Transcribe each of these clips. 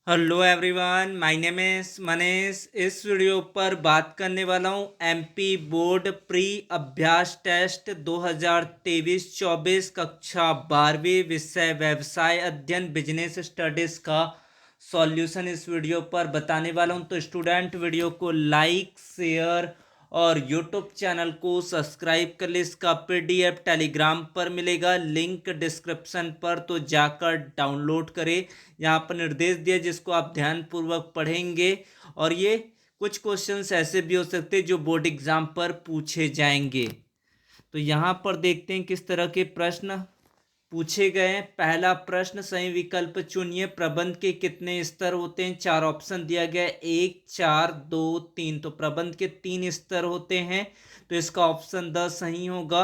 Hello everyone, my name is Manish. इस video पर बात करने वाला हूँ एमपी बोर्ड प्री अभ्यास टेस्ट 2023-24 कक्षा 12वीं विषय व्यवसाय अध्ययन बिजनेस स्टडीज का सॉल्यूशन इस वीडियो पर बताने वाला हूँ। तो स्टूडेंट वीडियो को लाइक शेयर और यूट्यूब चैनल को सब्सक्राइब कर ले। इसका पीडीएफ टेलीग्राम पर मिलेगा, लिंक डिस्क्रिप्शन पर, तो जाकर डाउनलोड करें। यहाँ पर निर्देश दिया जिसको आप ध्यानपूर्वक पढ़ेंगे और ये कुछ क्वेश्चंस ऐसे भी हो सकते हैं जो बोर्ड एग्जाम पर पूछे जाएंगे। तो यहाँ पर देखते हैं किस तरह के प्रश्न पूछे गए हैं। पहला प्रश्न, सही विकल्प चुनिए। प्रबंध के कितने स्तर होते हैं? चार ऑप्शन दिया गया है, 1, 4, 2, 3। तो प्रबंध के 3 स्तर होते हैं, तो इसका ऑप्शन द सही होगा।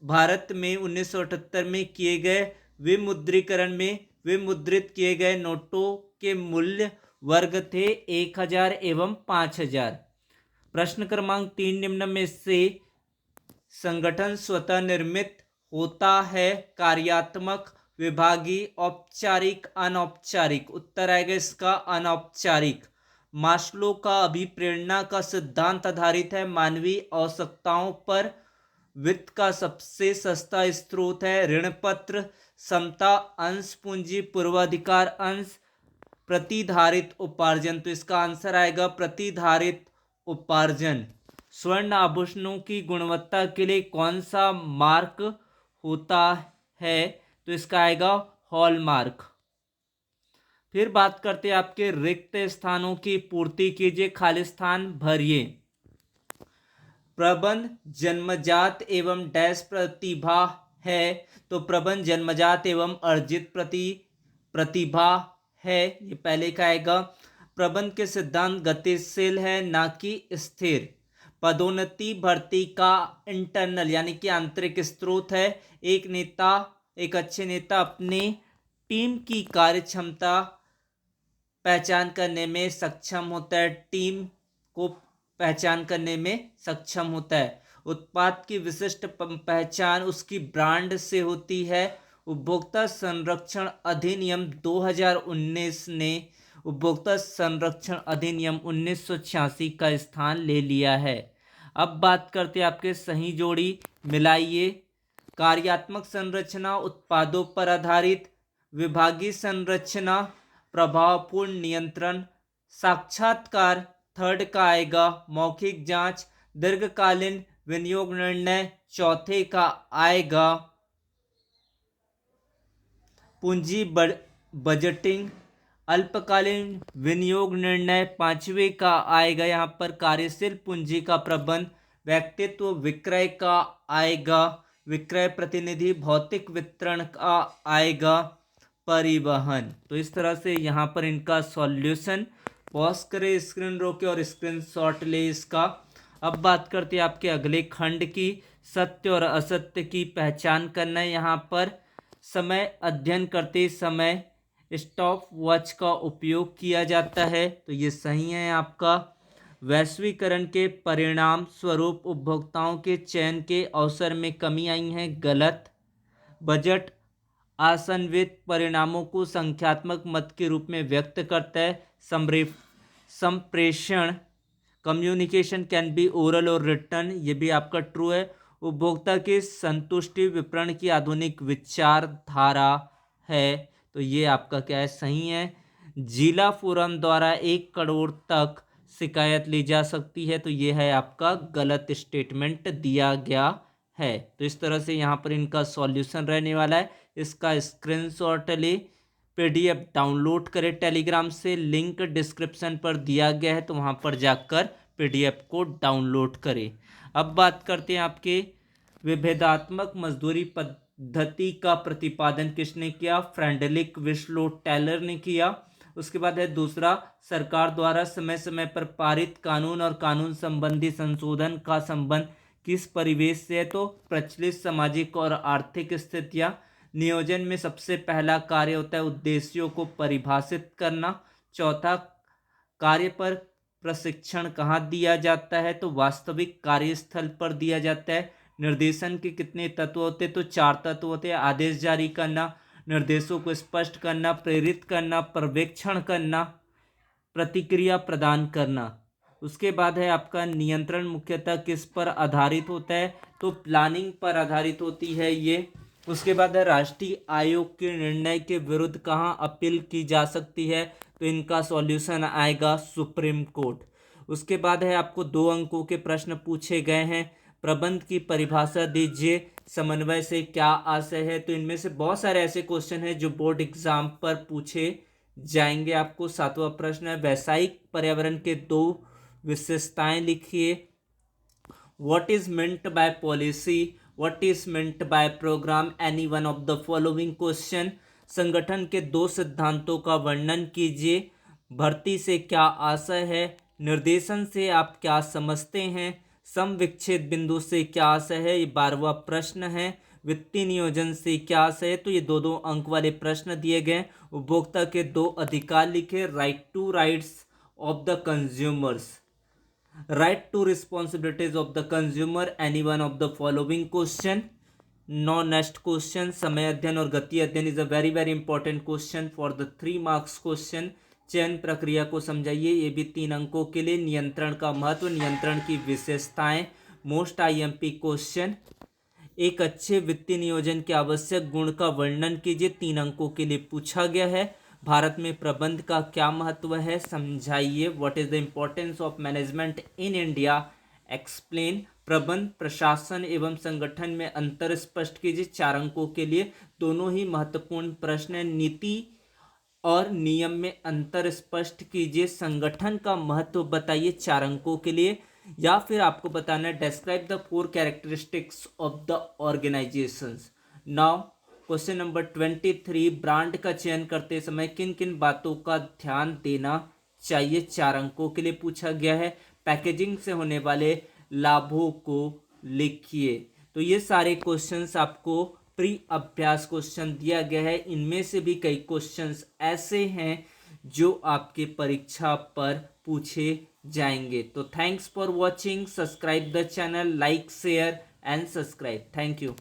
भारत में 1978 में किए गए विमुद्रीकरण में विमुद्रित किए गए नोटों के मूल्य वर्ग थे 1000 एवं 5000। प्रश्न क्रमांक 3, निम्न में से संगठन स्वतः निर्मित होता है? कार्यात्मक, विभागीय, औपचारिक, अनौपचारिक। उत्तर आएगा इसका अनौपचारिक। मास्लो का अभिप्रेरणा का सिद्धांत आधारित है मानवीय आवश्यकताओं पर। वित्त का सबसे सस्ता स्रोत है ऋण पत्र। समता अंश पूंजी पूर्वाधिकार अंश प्रतिधारित उपार्जन। तो इसका आंसर आएगा प्रतिधारित उपार्जन। स्वर्ण आभूषणों की गुणवत्ता के लिए कौन सा मार्क होता है? तो इसका आएगा हॉलमार्क। फिर बात करते हैं आपके रिक्त स्थानों की पूर्ति कीजिए, खाली स्थान भरिए। प्रबंध जन्मजात एवं डैश प्रतिभा है? तो प्रबंध जन्मजात एवं अर्जित प्रतिभा है, ये पहले का आएगा। प्रबंध के सिद्धांत गतिशील है ना कि स्थिर। पदोन्नति भर्ती का इंटरनल यानी कि आंतरिक स्रोत है। एक अच्छे नेता अपने टीम की कार्य क्षमता पहचान करने में सक्षम होता है, टीम को पहचान करने में सक्षम होता है। उत्पाद की विशिष्ट पहचान उसकी ब्रांड से होती है। उपभोक्ता संरक्षण अधिनियम 2019 ने उपभोक्ता संरक्षण अधिनियम 1986 का स्थान ले लिया है। अब बात करते हैं आपके सही जोड़ी मिलाइए। कार्यात्मक संरचना उत्पादों पर आधारित, विभागीय संरचना प्रभावपूर्ण नियंत्रण, साक्षात्कार थर्ड का आएगा, मौखिक जांच, दीर्घकालीन विनियोग निर्णय चौथे का आएगा, पूंजी बजटिंग, अल्पकालीन विनियोग निर्णय पांचवें का आएगा यहाँ पर कार्यशील पूंजी का प्रबंध, व्यक्तित्व विक्रय का आएगा, विक्रय प्रतिनिधि भौतिक वितरण का आएगा, परिवहन। तो इस तरह से यहाँ पर इनका सॉल्यूशन पॉज करें, स्क्रीन रोके और स्क्रीनशॉट ले इसका। अब बात करते हैं आपके अगले खंड की, सत्य और असत्य की पहचान करना है। यहाँ पर समय अध्ययन करते समय स्टॉप वॉच का उपयोग किया जाता है, तो ये सही है आपका। वैश्वीकरण के परिणाम स्वरूप उपभोक्ताओं के चयन के अवसर में कमी आई है, गलत। बजट आसन्वित परिणामों को संख्यात्मक मत के रूप में व्यक्त करता है। संप्रेषण कम्युनिकेशन कैन बी ओरल और रिटर्न, ये भी आपका ट्रू है। उपभोक्ता की संतुष्टि विपणन की आधुनिक विचारधारा है, तो ये आपका क्या है, सही है। जिला फोरम द्वारा 1 करोड़ तक शिकायत ली जा सकती है, तो ये है आपका गलत स्टेटमेंट दिया गया है। तो इस तरह से यहाँ पर इनका सॉल्यूशन रहने वाला है। इसका स्क्रीनशॉट ले, पीडीएफ डाउनलोड करें टेलीग्राम से, लिंक डिस्क्रिप्शन पर दिया गया है, तो वहाँ पर जाकर पीडीएफ को डाउनलोड करें। अब बात करते हैं आपके विभेदात्मक मजदूरी पद्धति का प्रतिपादन किसने किया? फ्रेडरिक विस्लो टेलर ने किया। उसके बाद है दूसरा, सरकार द्वारा समय समय पर पारित कानून और कानून संबंधी संशोधन का संबंध किस परिवेश से है? तो प्रचलित सामाजिक और आर्थिक स्थितियाँ। नियोजन में सबसे पहला कार्य होता है उद्देश्यों को परिभाषित करना। चौथा, कार्य पर प्रशिक्षण कहाँ दिया जाता है? तो वास्तविक कार्यस्थल पर दिया जाता है। निर्देशन के कितने तत्व होते? तो 4 तत्व होते हैं। आदेश जारी करना, निर्देशों को स्पष्ट करना, प्रेरित करना, पर्यवेक्षण करना, प्रतिक्रिया प्रदान करना। उसके बाद है आपका नियंत्रण मुख्यतः किस पर आधारित होता है, तो प्लानिंग पर आधारित होती है ये। उसके बाद है राष्ट्रीय आयोग के निर्णय के विरुद्ध कहाँ अपील की जा सकती है, तो इनका सॉल्यूशन आएगा सुप्रीम कोर्ट। उसके बाद है आपको 2 अंकों के प्रश्न पूछे गए हैं। प्रबंध की परिभाषा दीजिए, समन्वय से क्या आशय है, तो इनमें से बहुत सारे ऐसे क्वेश्चन हैं जो बोर्ड एग्जाम पर पूछे जाएंगे आपको। 7वां प्रश्न है व्यावसायिक पर्यावरण के 2 विशेषताएं लिखिए। What is meant by policy, what is meant by program, any one of the following question. संगठन के 2 सिद्धांतों का वर्णन कीजिए। भर्ती से क्या आशय है, निर्देशन से आप क्या समझते हैं, सम विच्छेद बिंदु से क्या आशय है, ये 12वां प्रश्न है। वित्तीय नियोजन से क्या आशय है, तो ये 2-2 अंक वाले प्रश्न दिए गए। उपभोक्ता के 2 अधिकार लिखे, right to rights of the consumers, right to responsibilities of the consumer, any one of the following question. No next question, समय अध्ययन और गति अध्ययन is a very very important question for the 3 marks question. चयन प्रक्रिया को समझाइए, ये भी 3 अंकों के लिए। नियंत्रण का महत्व, नियंत्रण की विशेषताएं, मोस्ट आईएमपी क्वेश्चन। एक अच्छे वित्तीय नियोजन के आवश्यक गुण का वर्णन कीजिए, 3 अंकों के लिए पूछा गया है। भारत में प्रबंध का क्या महत्व है, समझाइए। What is the importance of management in India, explain. प्रबंध, प्रशासन एवं संगठन में अंतर स्पष्ट कीजिए, 4 अंकों के लिए। दोनों ही महत्वपूर्ण प्रश्न है। नीति और नियम में अंतर स्पष्ट कीजिए, संगठन का महत्व बताइए, 4 अंकों के लिए। या फिर आपको बताना है describe the 4 characteristics of the organisations. Now question number 23, brand का चयन करते समय किन किन बातों का ध्यान देना चाहिए, 4 अंकों के लिए पूछा गया है। पैकेजिंग से होने वाले लाभों को लिखिए। तो ये सारे क्वेश्चंस आपको प्री अभ्यास क्वेश्चन दिया गया है। इनमें से भी कई क्वेश्चंस ऐसे हैं जो आपके परीक्षा पर पूछे जाएंगे। तो thanks for watching, subscribe the channel, like share and subscribe. Thank you.